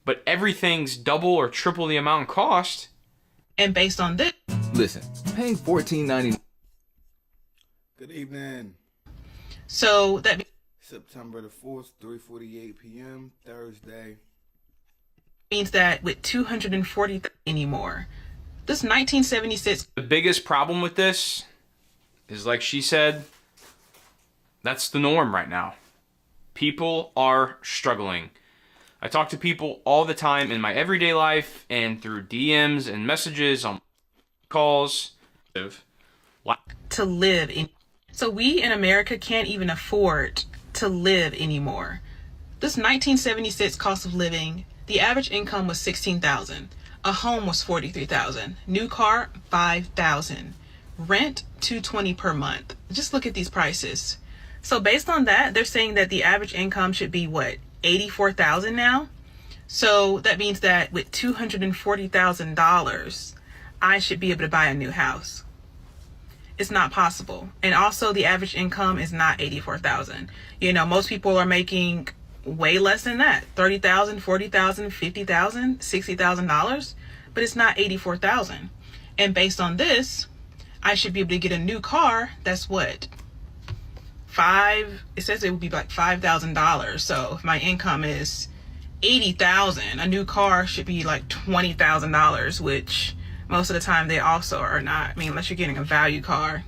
but everything's double or triple the amount in cost. And based on this, listen, paying $14.99. Good evening. so that September the 4th, 3:48 p.m., Thursday. means that with 240 anymore, this 1976. The biggest problem with this is, like she said, that's the norm right now. People are struggling. I talk to people all the time in my everyday life and through DMs and messages on calls. To live in. So we in America can't even afford to live anymore. This 1976 cost of living, the average income was $16,000. A home was $43,000. New car, $5,000. Rent, $220 per month. Just look at these prices. So based on that, they're saying that the average income should be what, $84,000 now? So that means that with $240,000, I should be able to buy a new house. It's not possible. And also the average income is not $84,000. You know, most people are making way less than that. $30,000, $40,000, $50,000, $60,000, but it's not $84,000. And based on this, I should be able to get a new car. That's what? It says it would be like $5,000. So if my income is $80,000, a new car should be like $20,000, which most of the time they also are not. I mean, unless you're getting a value car.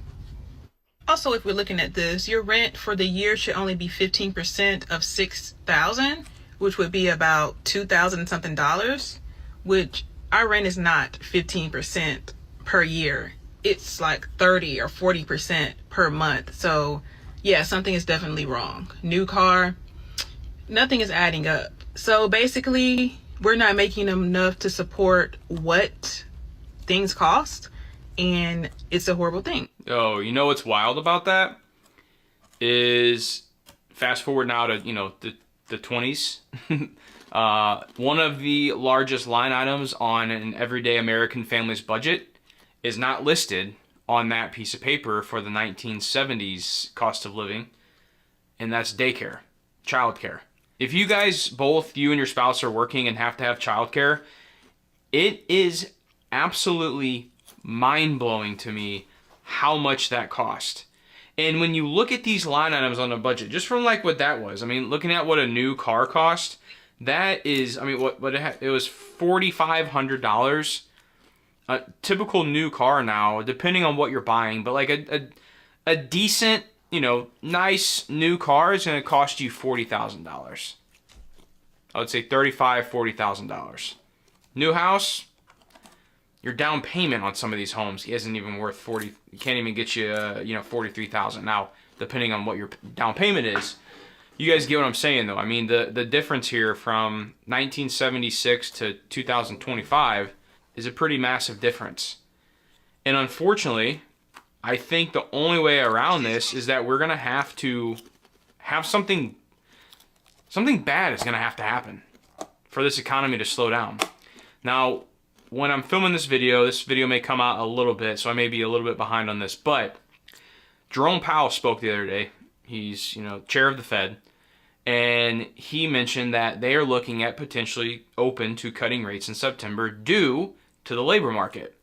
Also, if we're looking at this, your rent for the year should only be 15% of $6,000, which would be about $2,000 something dollars, which our rent is not 15% per year. It's like 30 or 40% per month. So yeah, something is definitely wrong. New car, nothing is adding up. So basically, we're not making enough to support what things cost, and it's a horrible thing. Oh, you know what's wild about that? Is fast forward now to, the 20s. One of the largest line items on an everyday American family's budget is not listed on that piece of paper for the 1970s cost of living, and that's daycare, childcare. If you guys, both you and your spouse, are working and have to have childcare, it is absolutely mind-blowing to me how much that cost. And when you look at these line items on the budget, just from like what that was, I mean, looking at what a new car cost, that is, I mean, it was $4,500. A typical new car now, depending on what you're buying, but like a decent, nice new car is going to cost you $40,000. I would say $35,000, $40,000. New house, your down payment on some of these homes isn't even worth 40. You can't even get you, $43,000. Now, depending on what your down payment is, you guys get what I'm saying, though. I mean, the difference here from 1976 to 2025 is a pretty massive difference. And unfortunately, I think the only way around this is that we're gonna have to have something bad is gonna have to happen for this economy to slow down. Now, when I'm filming this video may come out a little bit, so I may be a little bit behind on this, but Jerome Powell spoke the other day. He's, chair of the Fed, and he mentioned that they are looking at potentially open to cutting rates in September due to the labor market.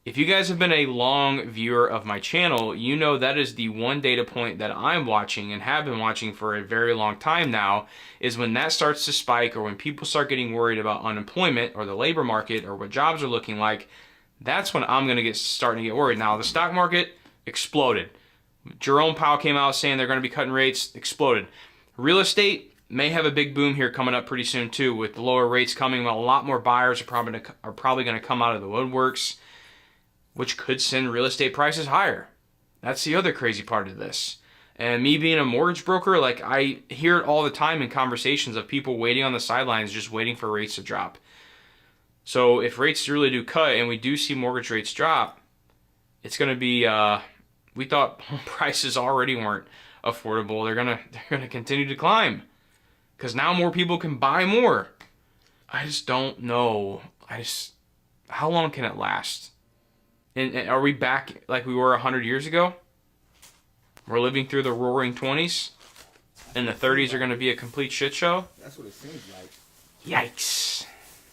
If you guys have been a long viewer of my channel, you know that is the one data point that I'm watching and have been watching for a very long time now, is when that starts to spike, or when people start getting worried about unemployment or the labor market or what jobs are looking like, that's when I'm going to starting to get worried. Now, the stock market exploded. Jerome Powell came out saying they're going to be cutting rates, exploded. Real estate may have a big boom here coming up pretty soon too, with lower rates coming. A lot more buyers are probably going to come out of the woodworks, which could send real estate prices higher. That's the other crazy part of this. And me being a mortgage broker, like, I hear it all the time in conversations of people waiting on the sidelines, just waiting for rates to drop. So if rates really do cut and we do see mortgage rates drop, it's going to be, we thought home prices already weren't affordable. They're gonna continue to climb, because now more people can buy more. I just don't know. How long can it last? And are we back like we were 100 years ago? We're living through the roaring 20s, and the 30s are going to be a complete shit show? That's what it seems like. Yikes.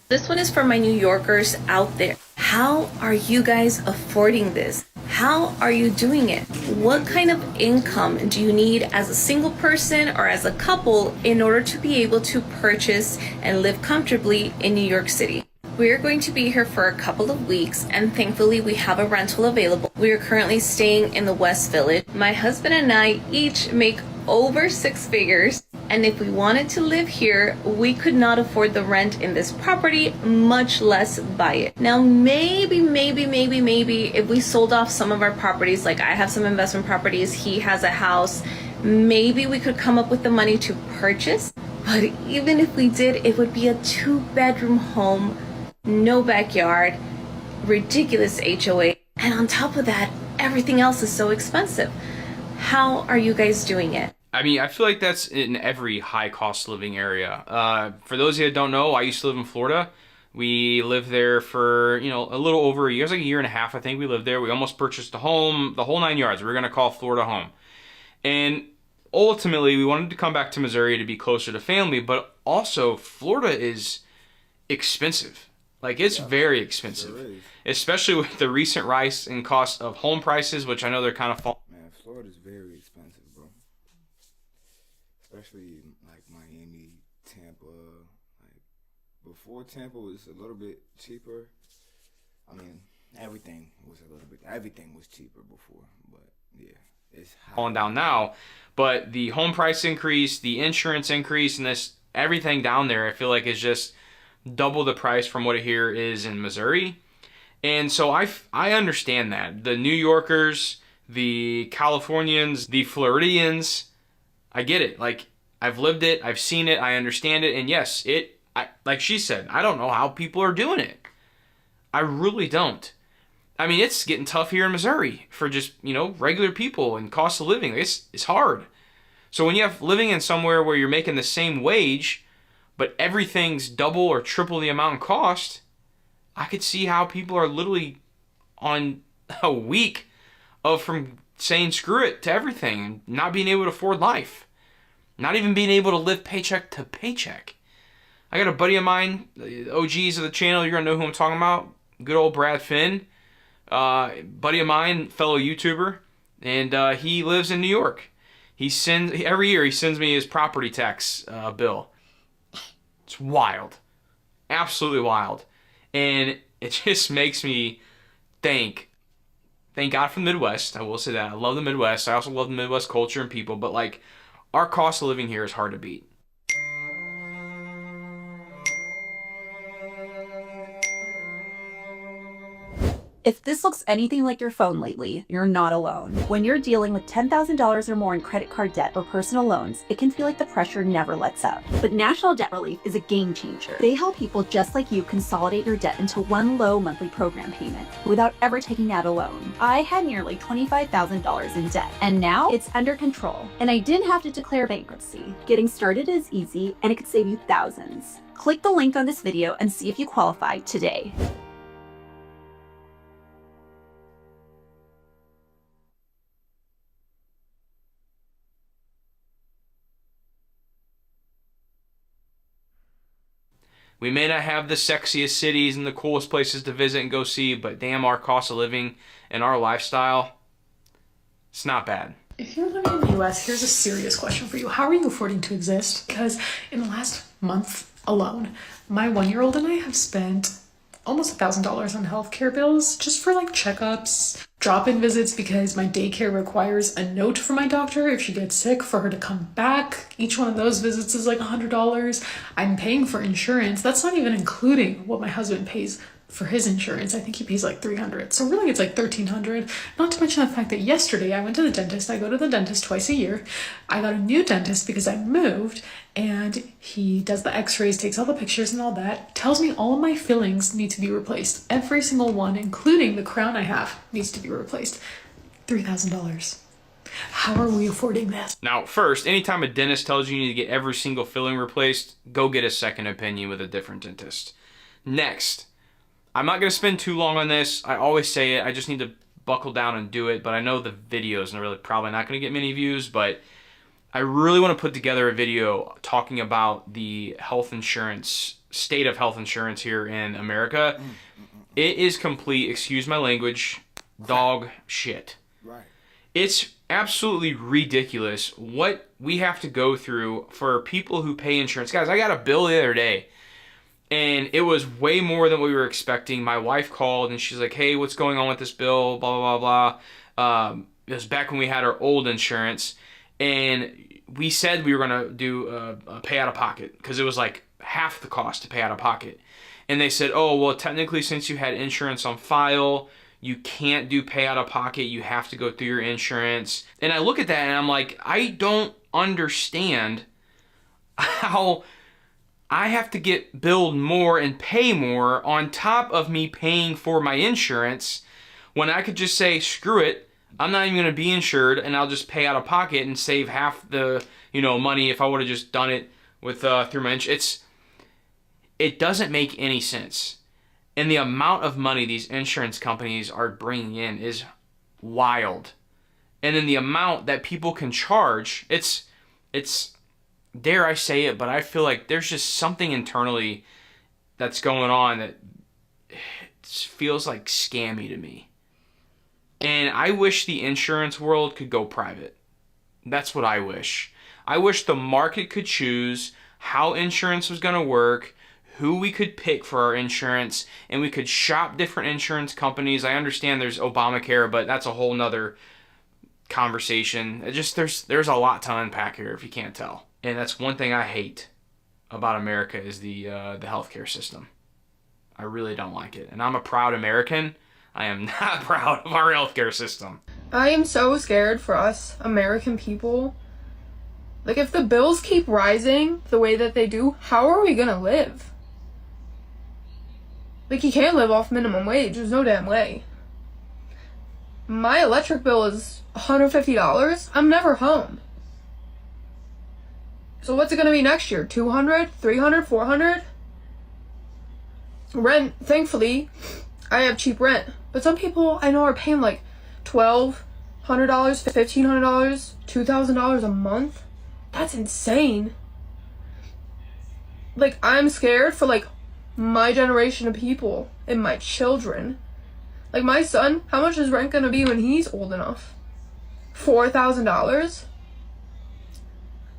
This one is for my New Yorkers out there. How are you guys affording this? How are you doing it? What kind of income do you need as a single person or as a couple in order to be able to purchase and live comfortably in New York City? We're going to be here for a couple of weeks, and thankfully we have a rental available. We are currently staying in the West Village. My husband and I each make over 6 figures, and if we wanted to live here, we could not afford the rent in this property, much less buy it. Now, maybe if we sold off some of our properties, like I have some investment properties, he has a house, maybe we could come up with the money to purchase. But even if we did, it would be a 2-bedroom home, no backyard, ridiculous HOA, and on top of that, everything else is so expensive. How are you guys doing it? I mean, I feel like that's in every high cost living area. For those of you that don't know, I used to live in Florida. We lived there for, a little over a year. It was like a year and a half, I think we lived there. We almost purchased a home, the whole 9 yards. We were going to call Florida home. And ultimately, we wanted to come back to Missouri to be closer to family, but also Florida is expensive. Like, it's very expensive, Sure is. especially with the recent rise in cost of home prices, which I know they're kind of falling. Man, Florida's very expensive, bro. Especially like Miami, Tampa. Like before Tampa was a little bit cheaper. I mean, everything was cheaper before, but yeah, it's high. Falling down now, but the home price increase, the insurance increase, and this everything down there, I feel like is just double the price from what it here is in Missouri. And so I understand that. The New Yorkers, the Californians, the Floridians, I get it. Like, I've lived it, I've seen it, I understand it, and yes, like she said, I don't know how people are doing it. I really don't. I mean, it's getting tough here in Missouri for just, regular people and cost of living. It's hard. So when you have living in somewhere where you're making the same wage, but everything's double or triple the amount in cost, I could see how people are literally on a week from saying screw it to everything and not being able to afford life. Not even being able to live paycheck to paycheck. I got a buddy of mine, the OGs of the channel, you're going to know who I'm talking about. Good old Brad Finn. Buddy of mine, fellow YouTuber, and he lives in New York. Every year he sends me his property tax bill. It's wild. Absolutely wild. And it just makes me thank God for the Midwest. I will say that. I love the Midwest. I also love the Midwest culture and people, but like, our cost of living here is hard to beat. If this looks anything like your phone lately, you're not alone. When you're dealing with $10,000 or more in credit card debt or personal loans, it can feel like the pressure never lets up. But National Debt Relief is a game changer. They help people just like you consolidate your debt into one low monthly program payment without ever taking out a loan. I had nearly $25,000 in debt, and now it's under control. And I didn't have to declare bankruptcy. Getting started is easy, and it could save you thousands. Click the link on this video and see if you qualify today. We may not have the sexiest cities and the coolest places to visit and go see, but damn, our cost of living and our lifestyle, it's not bad. If you're living in the US, here's a serious question for you. How are you affording to exist? Because in the last month alone, my 1-year-old and I have spent almost $1,000 on healthcare bills just for like checkups, drop-in visits because my daycare requires a note from my doctor if she gets sick for her to come back. Each one of those visits is like $100. I'm paying for insurance. That's not even including what my husband pays for his insurance. I think he pays like $300. So really it's like $1,300. Not to mention the fact that yesterday I went to the dentist. I go to the dentist twice a year. I got a new dentist because I moved, and he does the x-rays, takes all the pictures and all that, tells me all of my fillings need to be replaced. Every single one, including the crown I have, needs to be replaced. $3,000. How are we affording this? Now, first, anytime a dentist tells you you need to get every single filling replaced, go get a second opinion with a different dentist. Next, I'm not going to spend too long on this. I always say it. I just need to buckle down and do it. But I know the videos are really probably not going to get many views. But I really want to put together a video talking about the health insurance state of health insurance here in America. It is complete, excuse my language, dog shit. Right. It's absolutely ridiculous what we have to go through for people who pay insurance. Guys, I got a bill the other day, and it was way more than what we were expecting. My wife called, and she's like, hey, what's going on with this bill? Blah, blah, blah, blah. It was back when we had our old insurance, and we said we were going to do a pay out of pocket because it was like half the cost to pay out of pocket. And they said, oh, well, technically, since you had insurance on file, you can't do pay out of pocket. You have to go through your insurance. And I look at that and I'm like, I don't understand how I have to get billed more and pay more on top of me paying for my insurance when I could just say, screw it, I'm not even going to be insured and I'll just pay out of pocket and save half the, money if I would have just done it with through my insurance. It doesn't make any sense. And the amount of money these insurance companies are bringing in is wild. And then the amount that people can charge, it's dare I say it, but I feel like there's just something internally that's going on that feels like scammy to me. And I wish the insurance world could go private. That's what I wish. I wish the market could choose how insurance was going to work, who we could pick for our insurance, and we could shop different insurance companies. I understand there's Obamacare, but that's a whole nother conversation. There's a lot to unpack here if you can't tell. And that's one thing I hate about America is the healthcare system. I really don't like it. And I'm a proud American. I am not proud of our healthcare system. I am so scared for us American people. Like, if the bills keep rising the way that they do, how are we gonna live? Like, you can't live off minimum wage. There's no damn way. My electric bill is $150. I'm never home. So what's it gonna be next year? $200? $300? $400? Rent, thankfully, I have cheap rent. But some people I know are paying like $1,200, $1,500, $2,000 a month. That's insane. Like, I'm scared for like my generation of people and my children. Like, my son, how much is rent gonna be when he's old enough? $4,000?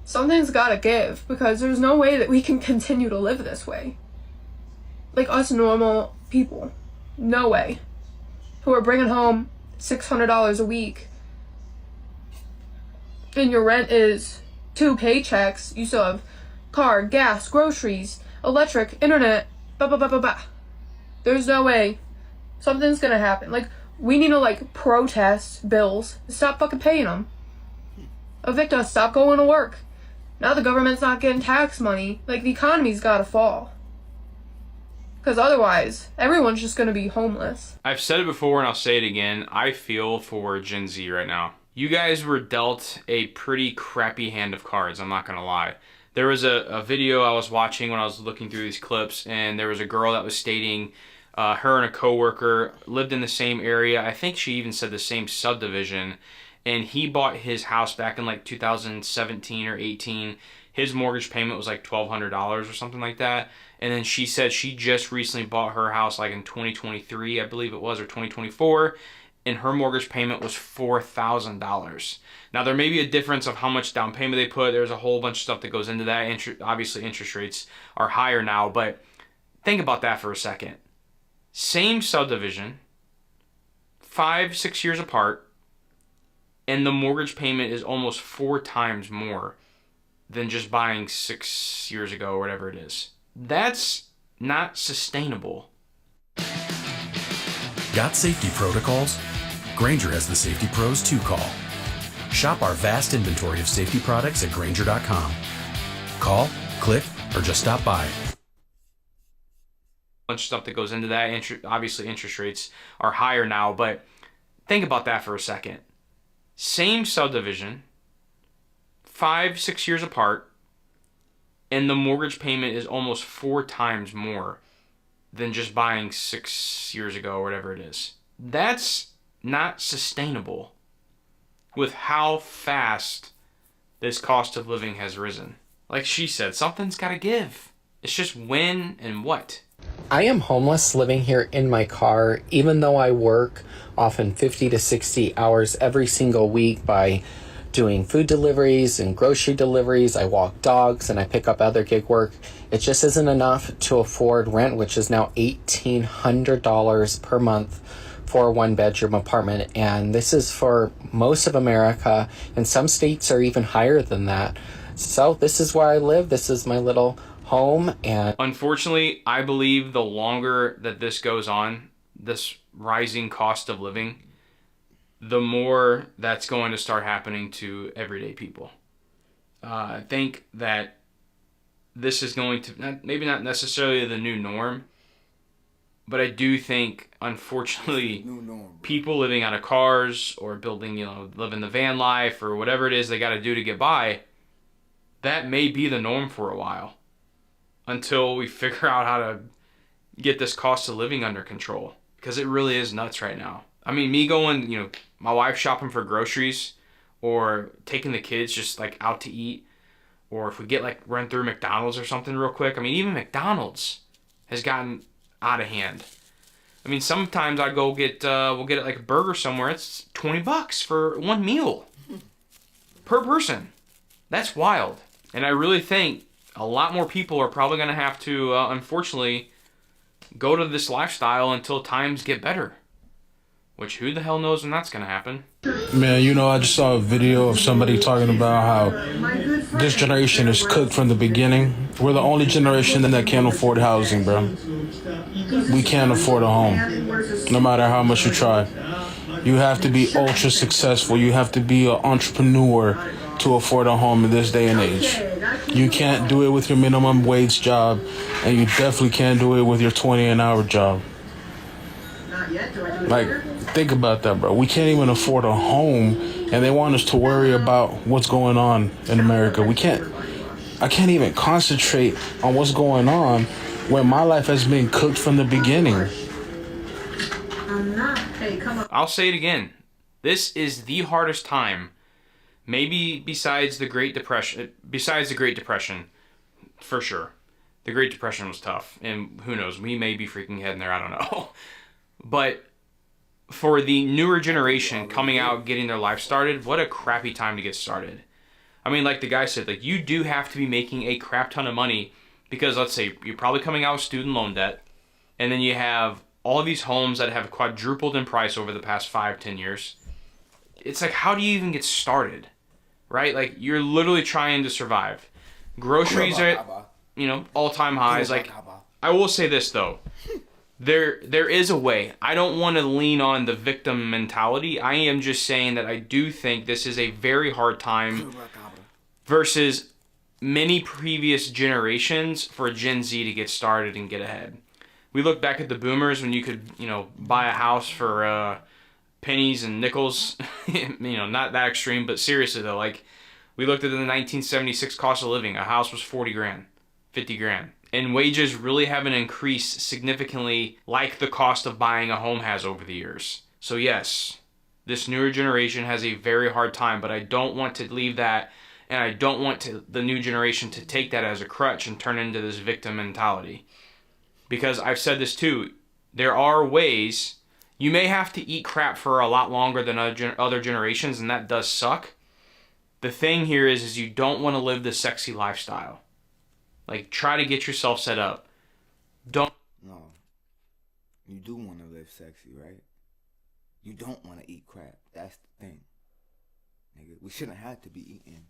Something's gotta give, because there's no way that we can continue to live this way. Like, us normal people. No way. Who are bringing home $600 a week. And your rent is 2 paychecks. You still have car, gas, groceries, electric, internet, blah, blah, blah, blah, blah. There's no way. Something's gonna happen. Like, we need to, like, protest bills. Stop fucking paying them. Evict us. Stop going to work. Now the government's not getting tax money. Like, the economy's gotta fall. Because otherwise, everyone's just gonna be homeless. I've said it before and I'll say it again. I feel for Gen Z right now. You guys were dealt a pretty crappy hand of cards, I'm not gonna lie. There was a video I was watching when I was looking through these clips, and there was a girl that was stating her and a coworker lived in the same area. I think she even said the same subdivision, and he bought his house back in like 2017 or 18. His mortgage payment was like $1,200 or something like that. And then she said she just recently bought her house like in 2023, I believe it was, or 2024. And her mortgage payment was $4,000. Now, there may be a difference of how much down payment they put. There's a whole bunch of stuff that goes into that. Obviously, interest rates are higher now, but think about that for a second. Same subdivision, 5-6 years apart, and the mortgage payment is almost 4 times more than just buying 6 years ago or whatever it is. That's not sustainable. Got safety protocols? Grainger has the safety pros to call. Shop our vast inventory of safety products at Grainger.com. Call, click, or just stop by. Bunch of stuff that goes into that. Obviously, interest rates are higher now, but think about that for a second. Same subdivision, 5-6 years apart, and the mortgage payment is almost 4 times more than just buying 6 years ago or whatever it is. That's not sustainable with how fast this cost of living has risen. Like she said, something's got to give. It's just when and what. I am homeless living here in my car, even though I work often 50 to 60 hours every single week by doing food deliveries and grocery deliveries. I walk dogs and I pick up other gig work. It just isn't enough to afford rent, which is now $1,800 per month for a one-bedroom apartment. And this is for most of America, and some states are even higher than that. So this is where I live. This is my little home. And unfortunately, I believe the longer that this goes on, this rising cost of living, the more that's going to start happening to everyday people. I think that this is going to, maybe not necessarily the new norm, but I do think, unfortunately, people living out of cars or building, living the van life or whatever it is they got to do to get by, that may be the norm for a while until we figure out how to get this cost of living under control, because it really is nuts right now. I mean, me going, my wife shopping for groceries or taking the kids just like out to eat, or if we get like run through McDonald's or something real quick. I mean, even McDonald's has gotten out of hand. I mean, sometimes I go get, we'll get like a burger somewhere. It's $20 for one meal per person. That's wild. And I really think a lot more people are probably going to have to, unfortunately, go to this lifestyle until times get better. Which, who the hell knows when that's going to happen? Man, I just saw a video of somebody talking about how this generation is cooked from the beginning. We're the only generation that can't afford housing, bro. We can't afford a home, no matter how much you try. You have to be ultra successful. You have to be an entrepreneur to afford a home in this day and age. You can't do it with your minimum wage job, and you definitely can't do it with your 20 an hour job. Like, think about that, bro. We can't even afford a home, and they want us to worry about what's going on in America. I can't even concentrate on what's going on when my life has been cooked from the beginning. I'll say it again. This is the hardest time, maybe besides the Great Depression, for sure. The Great Depression was tough, and who knows, we may be freaking heading there, I don't know. But for the newer generation coming out, getting their life started, what a crappy time to get started. I mean, like the guy said, like, you do have to be making a crap ton of money, because let's say you're probably coming out with student loan debt, and then you have all of these homes that have quadrupled in price over the past 5-10 years. It's like, how do you even get started, right? Like, you're literally trying to survive. Groceries are at, all-time highs. Like, I will say this, though. There is a way. I don't want to lean on the victim mentality. I am just saying that I do think this is a very hard time versus many previous generations for Gen Z to get started and get ahead. We look back at the boomers when you could, buy a house for pennies and nickels. Not that extreme, but seriously though, like, we looked at the 1976 cost of living. A house was 40 grand, 50 grand. And wages really haven't increased significantly like the cost of buying a home has over the years. So yes, this newer generation has a very hard time, but I don't want to leave that, and I don't want the new generation to take that as a crutch and turn into this victim mentality. Because I've said this too, there are ways. You may have to eat crap for a lot longer than other generations, and that does suck. The thing here is you don't want to live the sexy lifestyle. Like, try to get yourself set up. No. You do want to live sexy, right? You don't want to eat crap. That's the thing. Nigga, we shouldn't have to be eating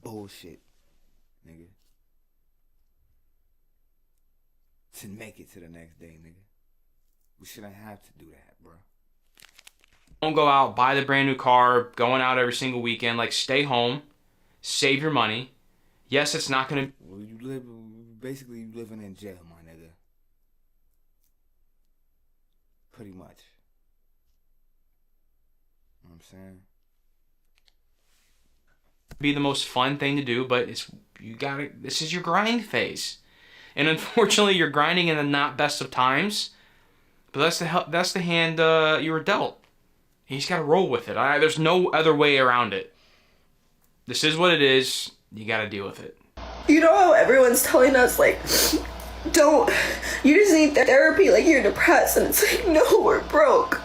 bullshit, nigga. To make it to the next day, nigga. We shouldn't have to do that, bro. Don't go out, buy the brand new car, going out every single weekend. Like, stay home, save your money. Yes, it's not going to... Well, you living in jail, my nigga. Pretty much. You know what I'm saying? Be the most fun thing to do, but this is your grind phase. And unfortunately, you're grinding in the not best of times, but that's the hand you were dealt. You just got to roll with it. There's no other way around it. This is what it is. You got to deal with it. You know how everyone's telling us, like, you just need therapy, like you're depressed, and it's like, no, we're broke.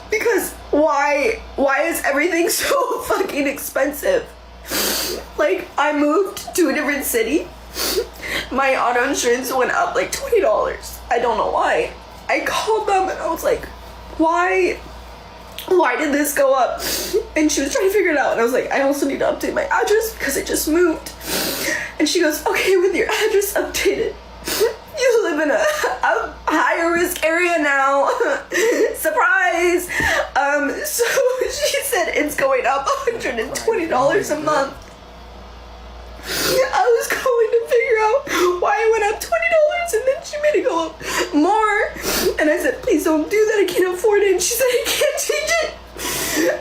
Because why is everything so fucking expensive? Like, I moved to a different city. My auto insurance went up like $20. I don't know why. I called them and I was like, why did this go up? And she was trying to figure it out, and I was like, I also need to update my address because I just moved. And she goes, okay, with your address updated, you live in a higher risk area now. Surprise! So she said it's going up $120 a month. I was going to figure out why it went up $20, and then she made it go up more. And I said, please don't do that, I can't afford it. And she said, I can't change it.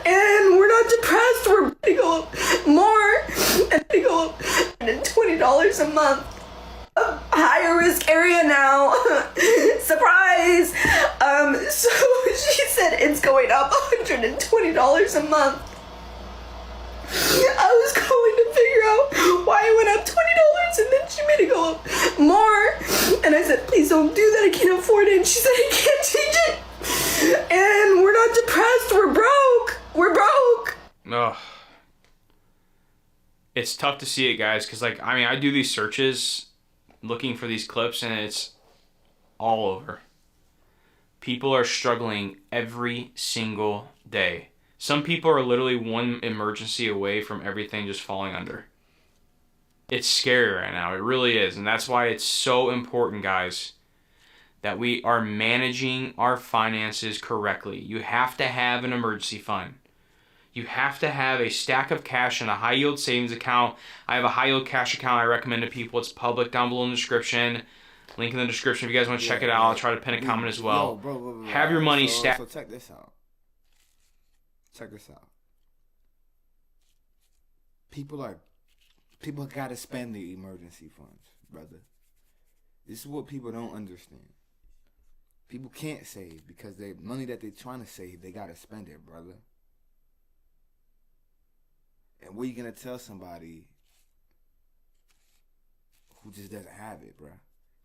And we're not depressed, we're going to go up more. And they go up $20 a month. A higher risk area now. Surprise! So she said it's going up $120 a month. I was going to figure out why it went up $20, and then she made it go up more. And I said, please don't do that, I can't afford it. And she said, I can't change it. And we're not depressed, we're broke. We're broke. Ugh. It's tough to see it, guys, because, like, I mean, I do these searches looking for these clips, and it's all over. People are struggling every single day. Some people are literally one emergency away from everything just falling under. It's scary right now. It really is. And that's why it's so important, guys, that we are managing our finances correctly. You have to have an emergency fund. You have to have a stack of cash in a high yield savings account. I have a high yield cash account I recommend to people. It's public down below in the description. Link in the description if you guys want to check it out. I'll try to pin a comment as well. Bro. Have your money stacked. So check this out. People gotta spend the emergency funds, brother. This is what people don't understand. People can't save because the money that they're trying to save, they gotta spend it, brother. And what are you gonna tell somebody who just doesn't have it, bro?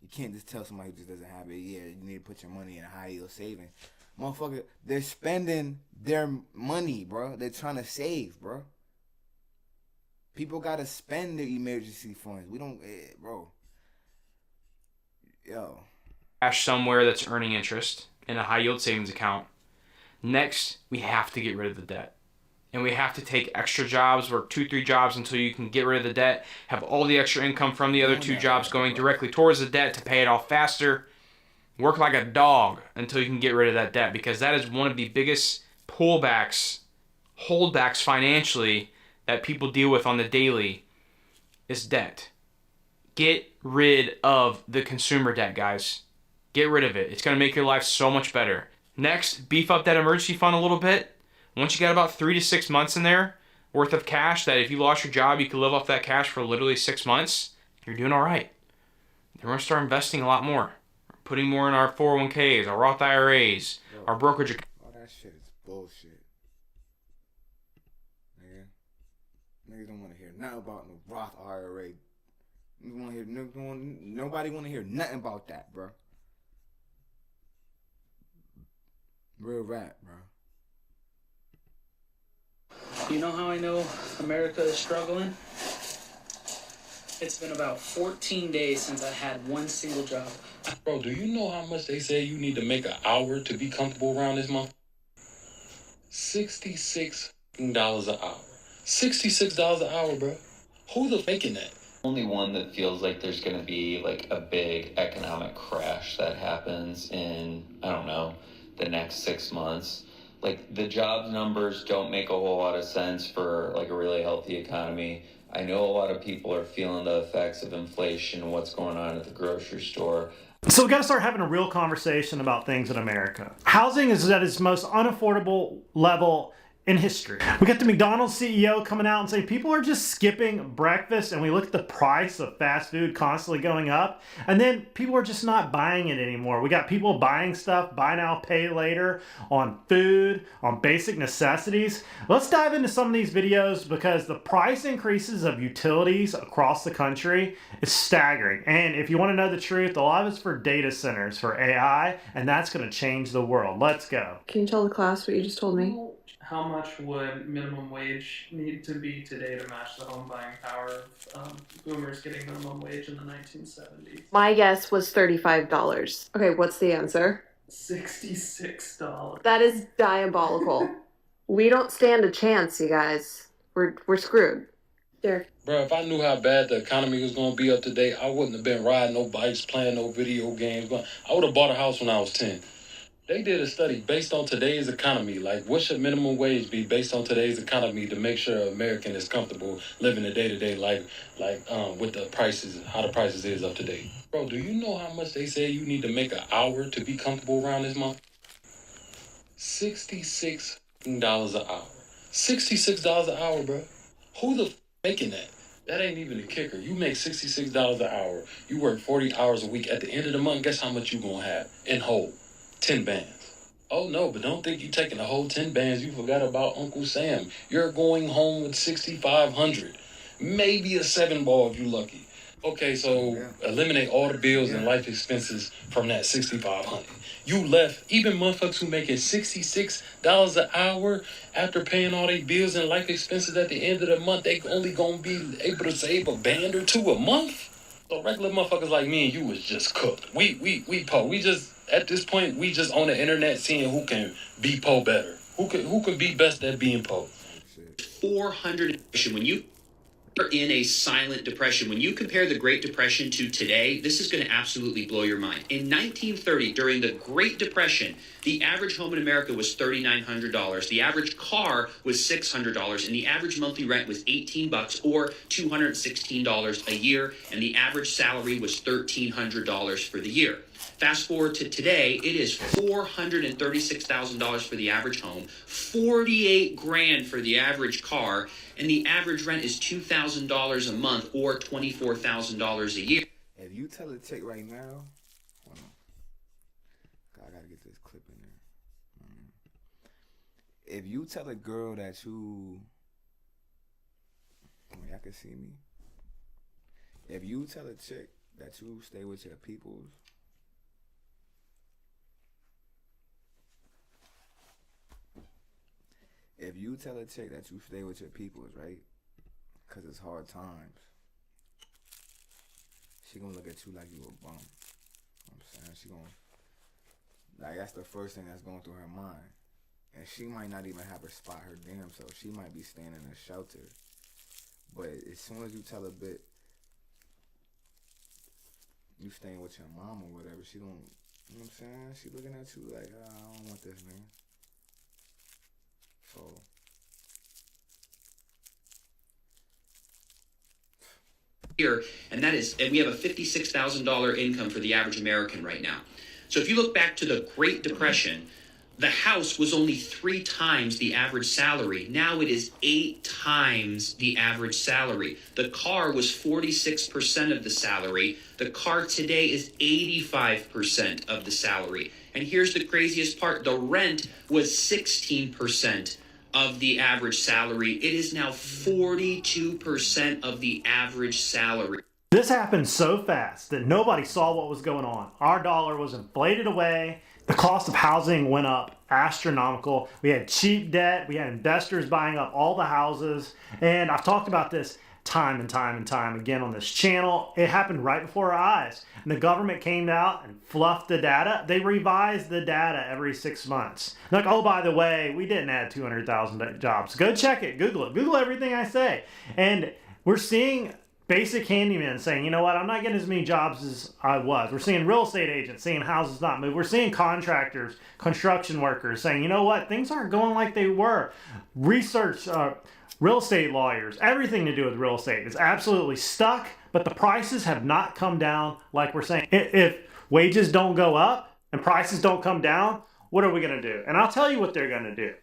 You can't just tell somebody who just doesn't have it, yeah, you need to put your money in a high yield saving. Motherfucker, they're spending their money, bro. They're trying to save, bro. People gotta spend their emergency funds. We don't, bro. Yo. Cash somewhere that's earning interest in a high yield savings account. Next, we have to get rid of the debt. And we have to take extra jobs, work 2-3 jobs until you can get rid of the debt, have all the extra income from the other 2 jobs going directly towards the debt to pay it off faster. Work like a dog until you can get rid of that debt, because that is one of the biggest pullbacks, holdbacks financially that people deal with on the daily is debt. Get rid of the consumer debt, guys. Get rid of it. It's going to make your life so much better. Next, beef up that emergency fund a little bit. Once you got about 3 to 6 months in there worth of cash, that if you lost your job, you could live off that cash for literally 6 months, you're doing all right. Then we're going to start investing a lot more. Putting more in our 401ks, our Roth IRAs, our brokerage accounts. All that shit is bullshit. Niggas don't want to hear nothing about no Roth IRA. Nobody want to hear nothing about that, bro. Real rap, bro. You know how I know America is struggling? It's been about 14 days since I had one single job. Bro, do you know how much they say you need to make an hour to be comfortable around this month? $66 an hour. $66 an hour, bro. Who's the making that? Only one that feels like there's going to be like a big economic crash that happens in, I don't know, the next 6 months. Like, the jobs numbers don't make a whole lot of sense for like a really healthy economy. I know a lot of people are feeling the effects of inflation and what's going on at the grocery store. So we got to start having a real conversation about things in America. Housing is at its most unaffordable level in history. We got the McDonald's CEO coming out and saying people are just skipping breakfast, and we look at the price of fast food constantly going up, and then people are just not buying it anymore. We got people buying stuff, buy now, pay later, on food, on basic necessities. Let's dive into some of these videos because the price increases of utilities across the country is staggering. And if you want to know the truth, a lot of it's for data centers, for AI, and that's going to change the world. Let's go. Can you tell the class what you just told me? How much would minimum wage need to be today to match the home buying power of boomers getting minimum wage in the 1970s? My guess was $35. Okay, what's the answer? $66. That is diabolical. We don't stand a chance, you guys. We're screwed. Derek. Bro, if I knew how bad the economy was going to be up today, I wouldn't have been riding no bikes, playing no video games. I would have bought a house when I was 10. They did a study based on today's economy. Like, what should minimum wage be based on today's economy to make sure an American is comfortable living a day-to-day life, with the prices, how the prices is up to date? Bro, do you know how much they say you need to make an hour to be comfortable around this month? $66 an hour. $66 an hour, bro. Who the making that? That ain't even the kicker. You make $66 an hour. You work 40 hours a week. At the end of the month, guess how much you gonna have in whole? 10 bands. Oh no, but don't think you taking the whole 10 bands. You forgot about Uncle Sam. You're going home with 6,500. Maybe a 7-ball if you lucky. Okay, so eliminate all the bills and life expenses from that 6,500. You left, even motherfuckers who making $66 an hour after paying all their bills and life expenses at the end of the month, they only gonna be able to save a band or two a month? So regular motherfuckers like me and you was just cooked. We just, at this point, we just on the internet seeing who can be po better. Who can be best at being po. 400 when you are in a silent depression. When you compare the Great Depression to today, this is going to absolutely blow your mind. In 1930, during the Great Depression, the average home in America was $3,900. The average car was $600, and the average monthly rent was $18 or $216 a year, and the average salary was $1,300 for the year. Fast forward to today, it is $436,000 for the average home, $48,000 for the average car, and the average rent is $2,000 a month or $24,000 a year. If you tell a chick right now, hold on, I gotta get this clip in there. If you tell a girl that you, y'all can see me. If you tell a chick that you stay with your peoples, if you tell a chick that you stay with your peoples, right? Because it's hard times. She gonna look at you like you a bum. You know what I'm saying? She gonna, that's the first thing that's going through her mind. And she might not even have her spot her damn self. She might be staying in a shelter. But as soon as you tell a bit, you staying with your mom or whatever, she don't, you know what I'm saying? She looking at you like, I don't want this, man. So here, and we have a $56,000 income for the average American right now. So if you look back to the Great Depression, the house was only 3 times the average salary. Now it is 8 times the average salary. The car was 46% of the salary. The car today is 85% of the salary. And here's the craziest part. The rent was 16% of the average salary. It is now 42% of the average salary. This happened so fast that nobody saw what was going on. Our dollar was inflated away. The cost of housing went up astronomical. We had cheap debt. We had investors buying up all the houses. And I've talked about this time and time and time again on this channel. It happened right before our eyes. And the government came out and fluffed the data. They revised the data every 6 months. Like, oh, by the way, we didn't add 200,000 jobs. Go check it. Google it. Google everything I say. And we're seeing basic handymen saying, you know what, I'm not getting as many jobs as I was. We're seeing real estate agents saying houses not move. We're seeing contractors, construction workers saying, you know what, things aren't going like they were. Research, real estate lawyers, everything to do with real estate is absolutely stuck, but the prices have not come down like we're saying. If wages don't go up and prices don't come down, what are we going to do? And I'll tell you what they're going to do.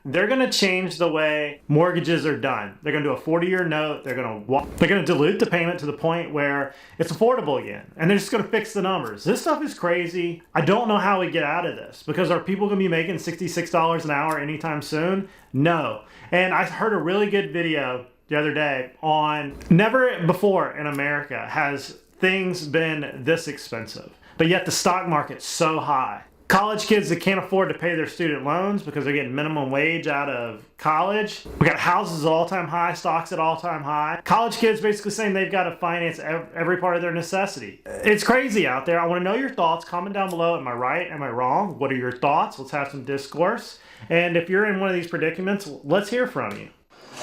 They're going to change the way mortgages are done. They're going to do a 40-year note. They're going to dilute the payment to the point where it's affordable again. And they're just going to fix the numbers. This stuff is crazy. I don't know how we get out of this, because are people going to be making $66 an hour anytime soon? No. And I heard a really good video the other day on never before in America has things been this expensive, but yet the stock market's so high. College kids that can't afford to pay their student loans because they're getting minimum wage out of college. We got houses at all-time high, stocks at all-time high. College kids basically saying they've got to finance every part of their necessity. It's crazy out there. I want to know your thoughts. Comment down below. Am I right? Am I wrong? What are your thoughts? Let's have some discourse. And if you're in one of these predicaments, let's hear from you.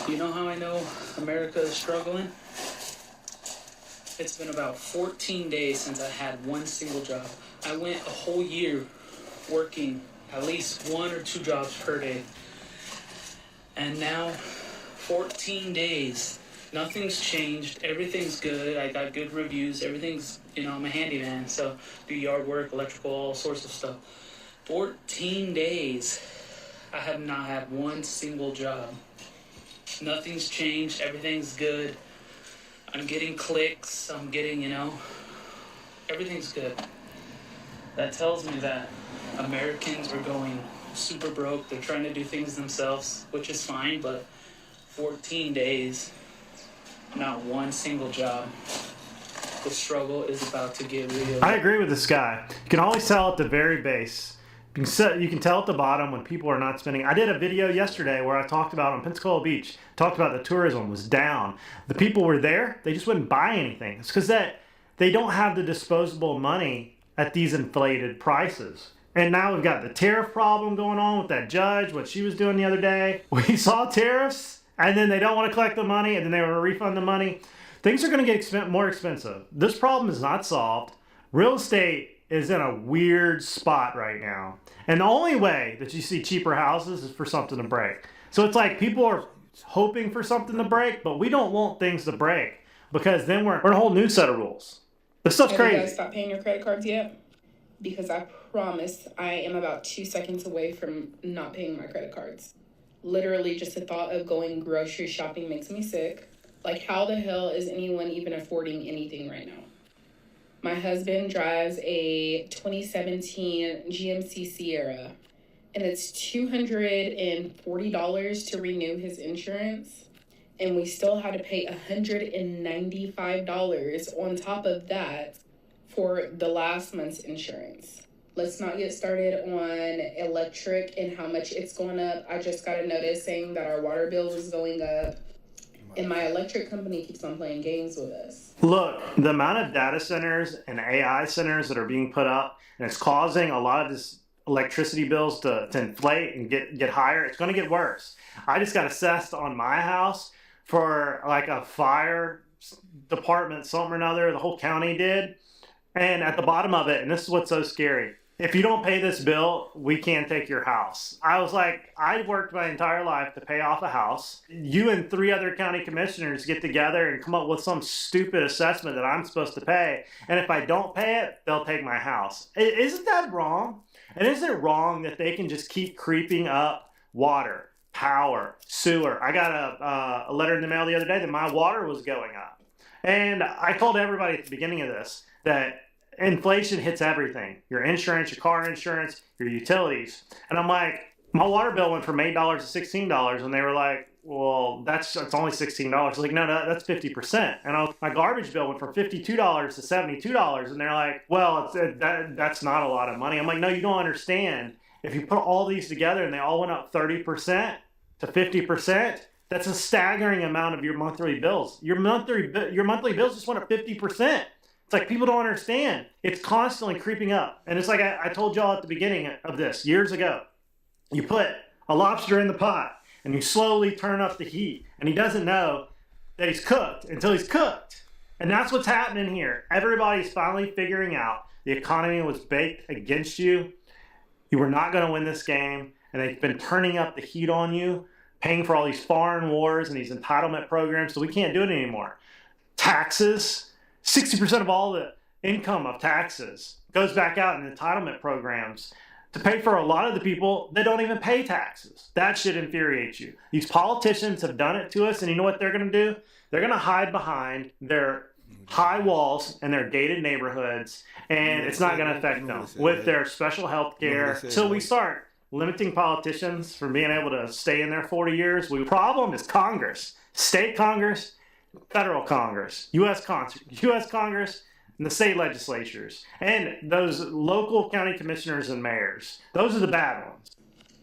You know how I know America is struggling? It's been about 14 days since I had one single job. I went a whole year working at least 1 or 2 jobs per day. And now, 14 days, nothing's changed, everything's good, I got good reviews, everything's, I'm a handyman, so do yard work, electrical, all sorts of stuff. 14 days, I have not had one single job. Nothing's changed, everything's good. I'm getting clicks, I'm getting, everything's good. That tells me that Americans are going super broke. They're trying to do things themselves, which is fine, but 14 days, not one single job. The struggle is about to get real. I agree with this guy. You can always tell at the very base. You can tell at the bottom when people are not spending. I did a video yesterday where I talked about on Pensacola Beach, talked about the tourism was down. The people were there, they just wouldn't buy anything. It's because they don't have the disposable money at these inflated prices. And now we've got the tariff problem going on with that judge, what she was doing the other day. We saw tariffs, and then they don't want to collect the money, and then they want to refund the money. Things are going to get more expensive. This problem is not solved. Real estate is in a weird spot right now. And the only way that you see cheaper houses is for something to break. So it's like people are hoping for something to break, but we don't want things to break, because then we're in a whole new set of rules. This stuff's crazy. Have you guys stopped paying your credit cards yet? Because I promise I am about 2 seconds away from not paying my credit cards. Literally, just the thought of going grocery shopping makes me sick. Like, how the hell is anyone even affording anything right now? My husband drives a 2017 GMC Sierra, and it's $240 to renew his insurance, and we still had to pay $195 on top of that for the last month's insurance. Let's not get started on electric and how much it's going up. I just got a notice saying that our water bill is going up, and my electric company keeps on playing games with us. Look, the amount of data centers and AI centers that are being put up, and it's causing a lot of this electricity bills to inflate and get higher. It's going to get worse. I just got assessed on my house for like a fire department, something or another, the whole county did. And at the bottom of it, and this is what's so scary, if you don't pay this bill, we can't take your house. I was like, I worked my entire life to pay off a house. You and 3 other county commissioners get together and come up with some stupid assessment that I'm supposed to pay. And if I don't pay it, they'll take my house. Isn't that wrong? And isn't it wrong that they can just keep creeping up water, power, sewer? I got a letter in the mail the other day that my water was going up. And I told everybody at the beginning of this that inflation hits everything. Your insurance, your car insurance, your utilities. And I'm like, my water bill went from $8 to $16. And they were like, well, it's only $16. I was like, no, that's 50%. And my garbage bill went from $52 to $72. And they're like, well, that's not a lot of money. I'm like, no, you don't understand. If you put all these together and they all went up 30% to 50%, that's a staggering amount of your monthly bills. Your monthly bills just went up 50%. It's like people don't understand. It's constantly creeping up. And it's like I told y'all at the beginning of this years ago. You put a lobster in the pot and you slowly turn up the heat. And he doesn't know that he's cooked until he's cooked. And that's what's happening here. Everybody's finally figuring out the economy was baked against you. You were not going to win this game. And they've been turning up the heat on you, paying for all these foreign wars and these entitlement programs. So we can't do it anymore. Taxes. 60% of all the income of taxes goes back out in entitlement programs. to pay for a lot of the people that don't even pay taxes. That should infuriate you. These politicians have done it to us, and you know what they're going to do? They're going to hide behind their high walls and their gated neighborhoods, and it's not going to affect them with their special health care. Till we start limiting politicians from being able to stay in there 40 years, the problem is Congress, state Congress, federal Congress, U.S. Congress, and the state legislatures, and those local county commissioners and mayors. Those are the bad ones.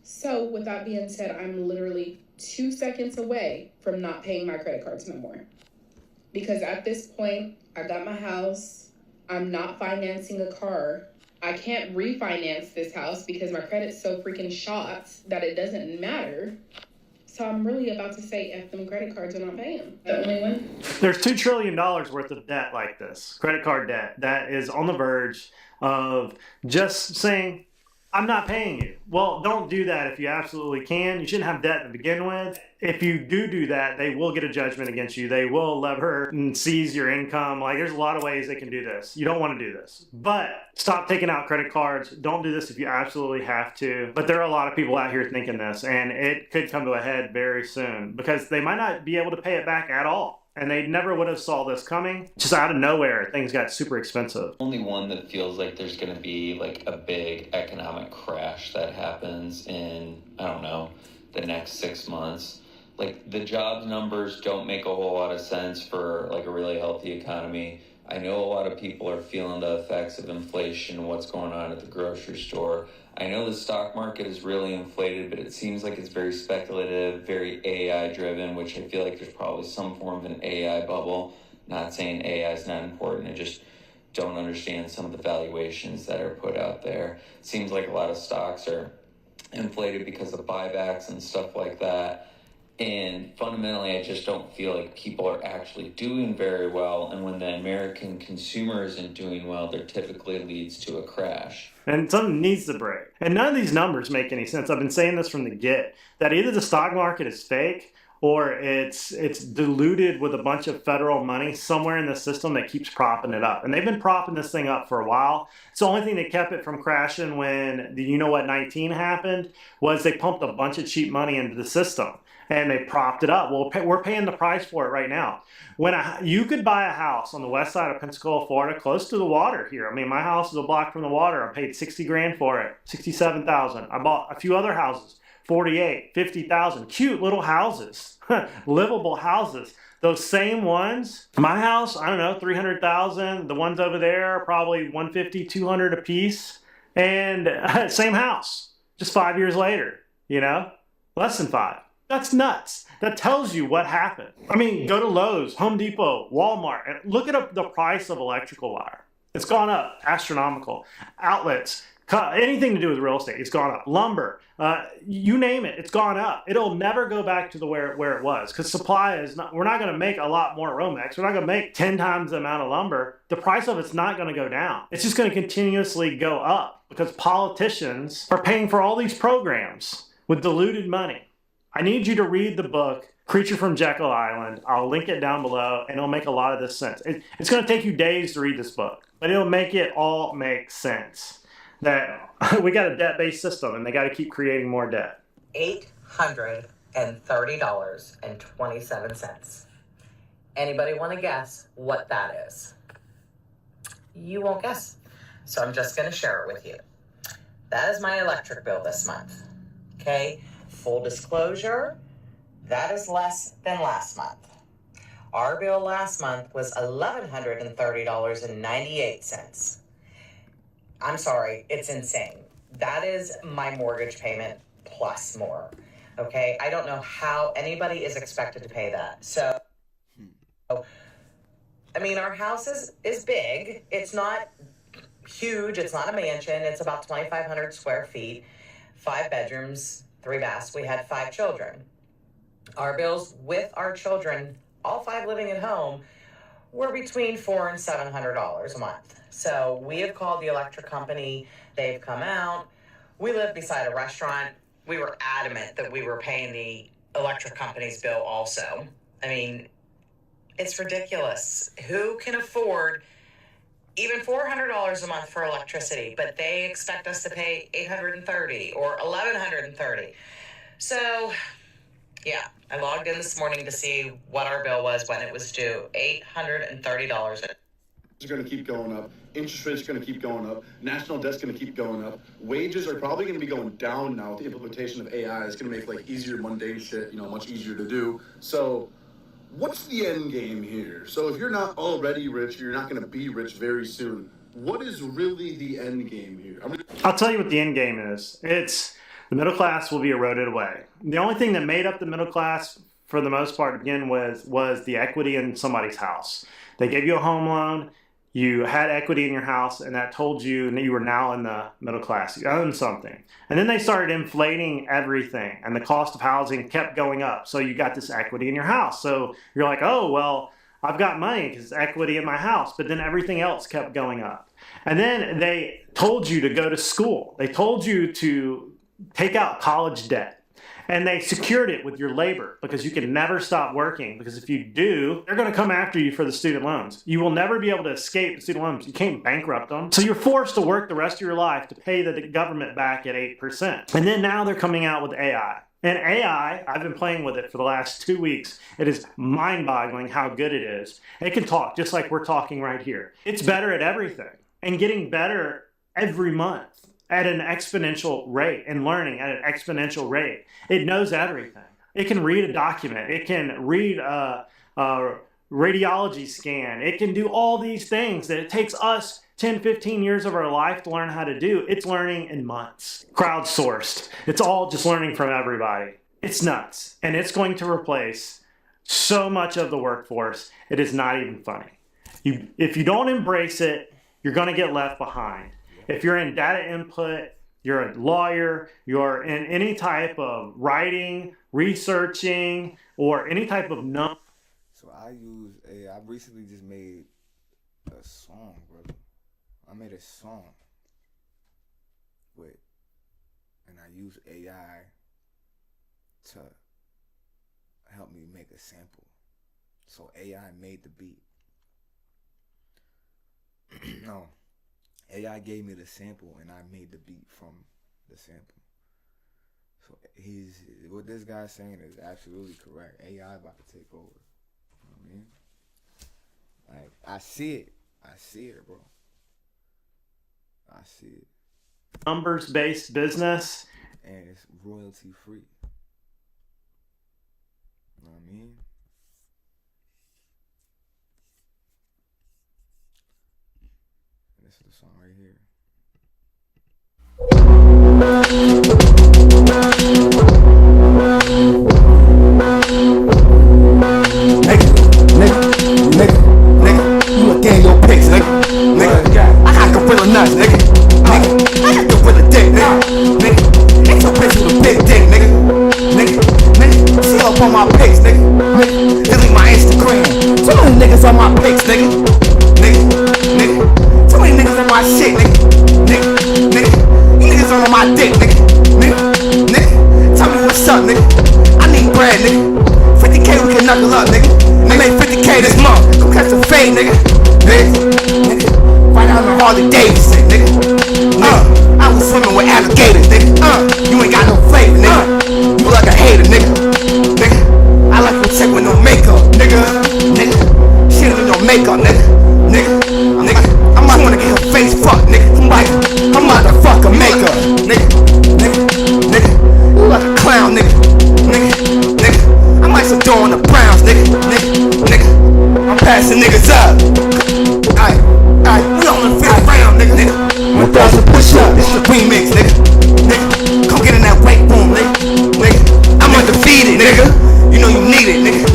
So with that being said, I'm literally 2 seconds away from not paying my credit cards no more. Because at this point, I got my house, I'm not financing a car, I can't refinance this house because my credit's so freaking shot that it doesn't matter. So I'm really about to say F them credit cards and not pay them. The only one. There's $2 trillion worth of debt like this, credit card debt, that is on the verge of just saying, I'm not paying you. Well, don't do that if you absolutely can. You shouldn't have debt to begin with. If you do that, they will get a judgment against you. They will lever and seize your income. Like, there's a lot of ways they can do this. You don't want to do this. But stop taking out credit cards. Don't do this if you absolutely have to. But there are a lot of people out here thinking this, and it could come to a head very soon because they might not be able to pay it back at all. And they never would have saw this coming. Just out of nowhere, things got super expensive. Only one that feels like there's going to be like a big economic crash that happens in, I don't know, the next 6 months. Like, the jobs numbers don't make a whole lot of sense for like a really healthy economy. I know a lot of people are feeling the effects of inflation, what's going on at the grocery store. I know the stock market is really inflated, but it seems like it's very speculative, very AI driven, which I feel like there's probably some form of an AI bubble. Not saying AI is not important, I just don't understand some of the valuations that are put out there. It seems like a lot of stocks are inflated because of buybacks and stuff like that. And fundamentally, I just don't feel like people are actually doing very well. And when the American consumer isn't doing well, there typically leads to a crash. And something needs to break. And none of these numbers make any sense. I've been saying this from the get, that either the stock market is fake or it's diluted with a bunch of federal money somewhere in the system that keeps propping it up. And they've been propping this thing up for a while. It's the only thing that kept it from crashing when the 19 happened was they pumped a bunch of cheap money into the system. And they propped it up. Well, we're paying the price for it right now. When you could buy a house on the west side of Pensacola, Florida, close to the water here. I mean, my house is a block from the water. I paid $60,000 for it, $67,000. I bought a few other houses, $48,000, $50,000. Cute little houses, livable houses. Those same ones, my house, I don't know, $300,000. The ones over there, probably $150,000, $200,000 a piece. And same house, just 5 years later, less than 5. That's nuts. That tells you what happened. I mean, go to Lowe's, Home Depot, Walmart, and look at the price of electrical wire. It's gone up, astronomical. Outlets, anything to do with real estate, it's gone up. Lumber, you name it, it's gone up. It'll never go back to where it was because supply is not, we're not going to make a lot more Romex. We're not going to make 10 times the amount of lumber. The price of it's not going to go down. It's just going to continuously go up because politicians are paying for all these programs with diluted money. I need you to read the book, Creature from Jekyll Island. I'll link it down below, and it'll make a lot of this sense. It's going to take you days to read this book, but it'll make it all make sense. That we got a debt-based system, and they got to keep creating more debt. $830.27. Anybody want to guess what that is? You won't guess, so I'm just going to share it with you. That is my electric bill this month, okay? Full disclosure, that is less than last month. Our bill last month was $1,130.98. I'm sorry, it's insane. That is my mortgage payment plus more, okay? I don't know how anybody is expected to pay that. So, I mean, our house is big. It's not huge. It's not a mansion. It's about 2,500 square feet, 5 bedrooms, 3 baths. We had 5 children. Our bills with our children, all 5 living at home, were between $400 and $700 a month. So we have called the electric company. They've come out. We live beside a restaurant. We were adamant that we were paying the electric company's bill also. I mean, it's ridiculous. Who can afford even $400 a month for electricity, but they expect us to pay $830 or $1,130. So, yeah, I logged in this morning to see what our bill was when it was due. $830. It's going to keep going up. Interest rates are going to keep going up. National debt's going to keep going up. Wages are probably going to be going down now with the implementation of AI. It's going to make like easier mundane shit, much easier to do. So what's the end game here? So if you're not already rich, you're not going to be rich very soon. What is really the end game here? I'll tell you what the end game is. It's the middle class will be eroded away. The only thing that made up the middle class for the most part to begin with was the equity in somebody's house. They gave you a home loan. You had equity in your house, and that told you that you were now in the middle class. You owned something. And then they started inflating everything, and the cost of housing kept going up. So you got this equity in your house. So you're like, oh, well, I've got money because it's equity in my house. But then everything else kept going up. And then they told you to go to school. They told you to take out college debt. And they secured it with your labor because you can never stop working. Because if you do, they're going to come after you for the student loans. You will never be able to escape the student loans. You can't bankrupt them. So you're forced to work the rest of your life to pay the government back at 8%. And then now they're coming out with AI. And AI, I've been playing with it for the last 2 weeks. It is mind-boggling how good it is. It can talk just like we're talking right here. It's better at everything and getting better every month at an exponential rate and learning at an exponential rate. It knows everything. It can read a document. It can read a radiology scan. It can do all these things that it takes us 10, 15 years of our life to learn how to do. It's learning in months. Crowdsourced. It's all just learning from everybody. It's nuts. And it's going to replace so much of the workforce. It is not even funny. If you don't embrace it, you're going to get left behind. If you're in data input, you're a lawyer, you're in any type of writing, researching, or any type of So I recently just made a song, brother. I made a song and I use AI to help me make a sample. So AI made the beat. No. AI gave me the sample and I made the beat from the sample. So what this guy's saying is absolutely correct. AI about to take over. You know what I mean? Like, I see it, bro. I see it. Numbers-based business. And it's royalty free. You know what I mean? This is the song right here. Nigga, you look in your pics, nigga. I got gorilla nuts, nigga. I got gorilla dick, nigga. Ain't your bitch with a big dick, nigga. See up on my pics, nigga. Delete my Instagram. Too many niggas on my pics, nigga. Too many niggas on my shit, nigga. You niggas on my dick, nigga. Tell me what's up, nigga. I need bread, nigga. 50K we can knuckle up, nigga. I made 50K this month. Go catch the fade, nigga. Right out on Harley Davidson, nigga. I was swimming with alligators, nigga. You ain't got no flavor, nigga. You like a hater, nigga. I like your chick with no makeup, nigga. She don't need no makeup, nigga. I'm about to get her face fucked, nigga. I'm about to fuck her makeup, nigga. You like a clown, nigga. I might some door on the Browns, nigga. I'm passing niggas up. We on the 5th round, nigga. 1,000 push-up. This the remix, nigga. Come get in that weight room, nigga. I'm undefeated, nigga. You know you need it, nigga.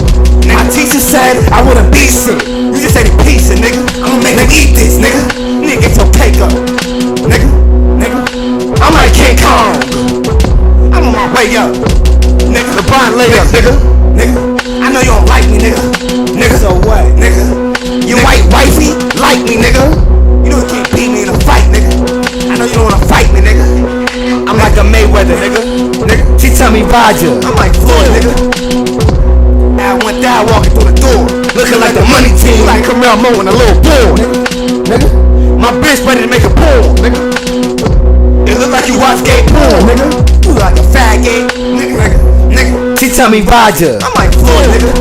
My teacher said I wouldn't be sick. You just ate a piece of, nigga. I'ma make them eat this, nigga. Nigga, get your cake up, nigga. I'm like King Kong. I'm on my way up, nigga. LeBron lay up, nigga. I know you don't like me, nigga. So what, nigga? Your white wifey like me, nigga. You know you can't beat me in a fight, nigga. I know you don't wanna fight me, nigga. I'm like a Mayweather, nigga. She tell me Roger. I'm like Floyd, nigga. I went down walking through the door, looking like the money team, like Camille Moe and a little bull, nigga. My bitch ready to make a porn, nigga. It look like you watch gay porn, nigga. You like a faggot, nigga. She tell me Roger, I'm like Floyd, nigga.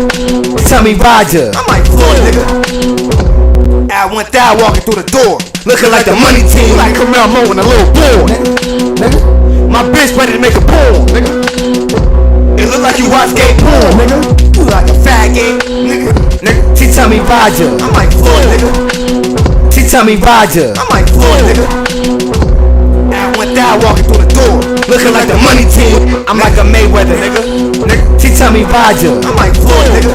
She tell me Roger, I'm like Floyd, nigga. I went down walking through the door, looking like the money team, like Camille Moe and a little boy, nigga. My bitch ready to make a porn, nigga. It look like you watch gay porn, nigga. You like a faggot, nigga. She tell me Roger, I'm like Floyd, nigga. She tell me Roger, I'm like Floyd, nigga. I went down walking through the door, looking like the money team. I'm like a Mayweather, nigga. She tell me Roger, I'm like Floyd, nigga.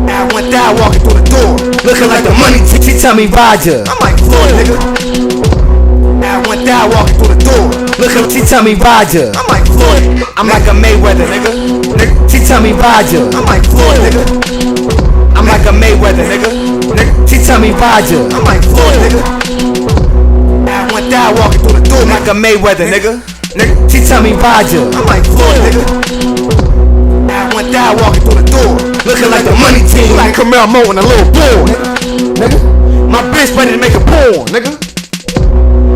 I went down walking through the door, looking like the money team. She tell me Roger, I'm like Floyd, nigga. I went down walking through the door, looking. She tell me Roger, I'm like Floyd. I'm like a Mayweather, nigga. She tell me Roger, I'm like Floyd, nigga. I'm like a Mayweather, nigga. She tell me Roger, I'm like Floyd, nigga. I went down walking through the door like a Mayweather, nigga. She tell me Roger, I'm like Floyd, nigga. I went down walking through the door, looking like the money team, like Camille Moe and a little boy, nigga. My bitch ready to make a porn, nigga.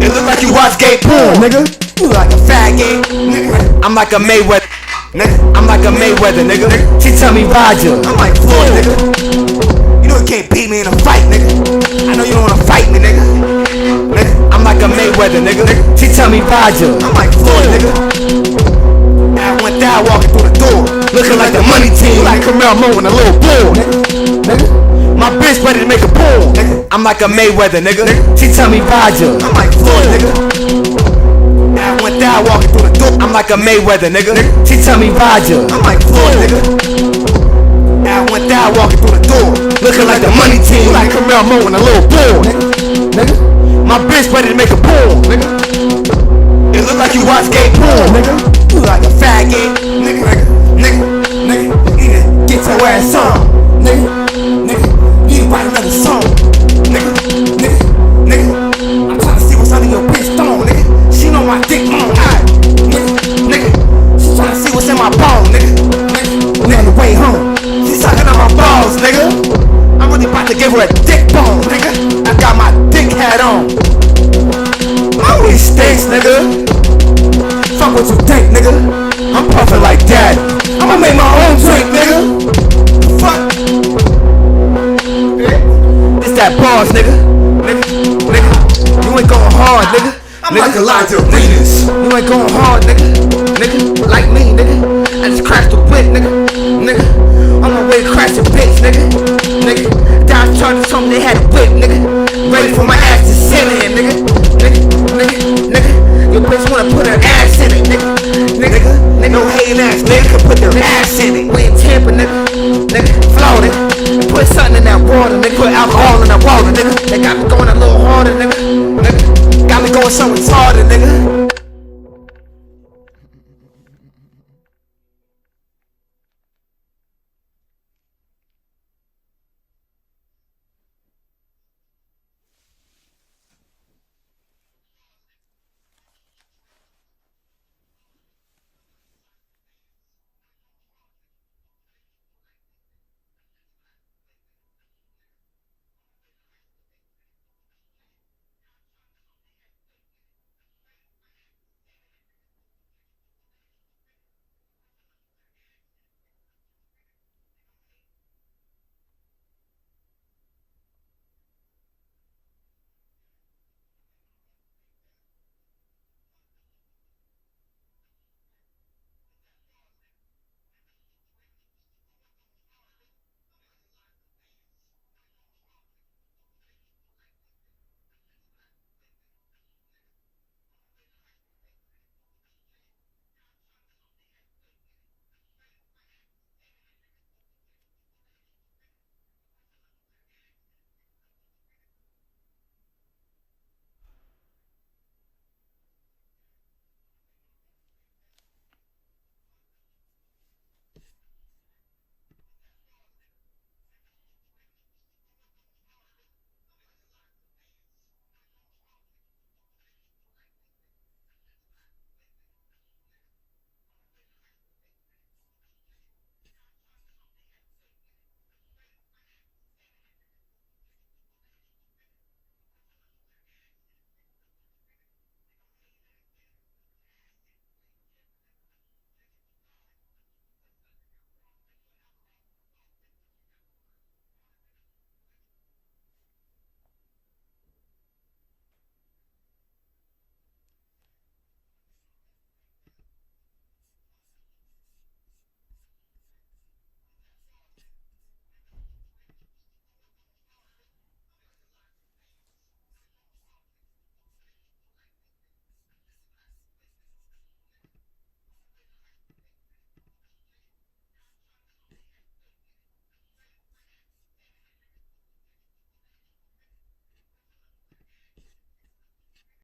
It look like you watch gay porn, nigga. You like a faggot, nigga. I'm like a Mayweather, nigga. I'm like a Mayweather, nigga. She tell me Roger, I'm like Floyd, nigga. You know you can't beat me in a fight, nigga. I know you don't wanna fight me, nigga. I'm like a Mayweather, nigga. She tell me Roger, I'm like Floyd, nigga. I went down walking through the door, looking like the money team, like Camille Moe and a little boy, nigga. My bitch ready to make a porn, nigga. I'm like a Mayweather, nigga. She tell me Roger, I'm like Floyd, nigga. I went down walking through the door, I'm like a Mayweather, nigga. She tell me Roger, I'm like Floyd, nigga. I went down walking through the door, looking like the money team, like Camille Moe and a little boy, nigga. My bitch ready to make a porn, nigga. It look like you watch gay porn, nigga. You like a faggot, nigga. Get your ass on, nigga. You write another song, nigga. I'm trying to see what's under your bitch thong, nigga. She know my dick long, nigga. She trying to see what's in my bone, nigga. On the way home, she sucking on my balls, nigga. I'm really about to give her a dick bone, nigga. I got my dick hat on. My weed stinks, nigga. Fuck what you think, nigga. I'm puffin' like that. I'ma make my own drink, nigga. Fuck. It's that bars, nigga. You ain't going hard, nigga. I'm like Elijah Arenas. You ain't going hard, nigga. Like me, nigga. I just crashed the whip, nigga. On my way to crash the bitch, nigga. Down Chargers told me they had a whip, nigga. Ready for my ass to sit in, nigga. Your bitch wanna put her ass in it, nigga. No hating ass nigga can put their ass in it. We in Tampa, nigga. Florida. Put something in that water, nigga. Put alcohol in that water, nigga. They got me going a little harder, nigga. Got me going so retarded, nigga.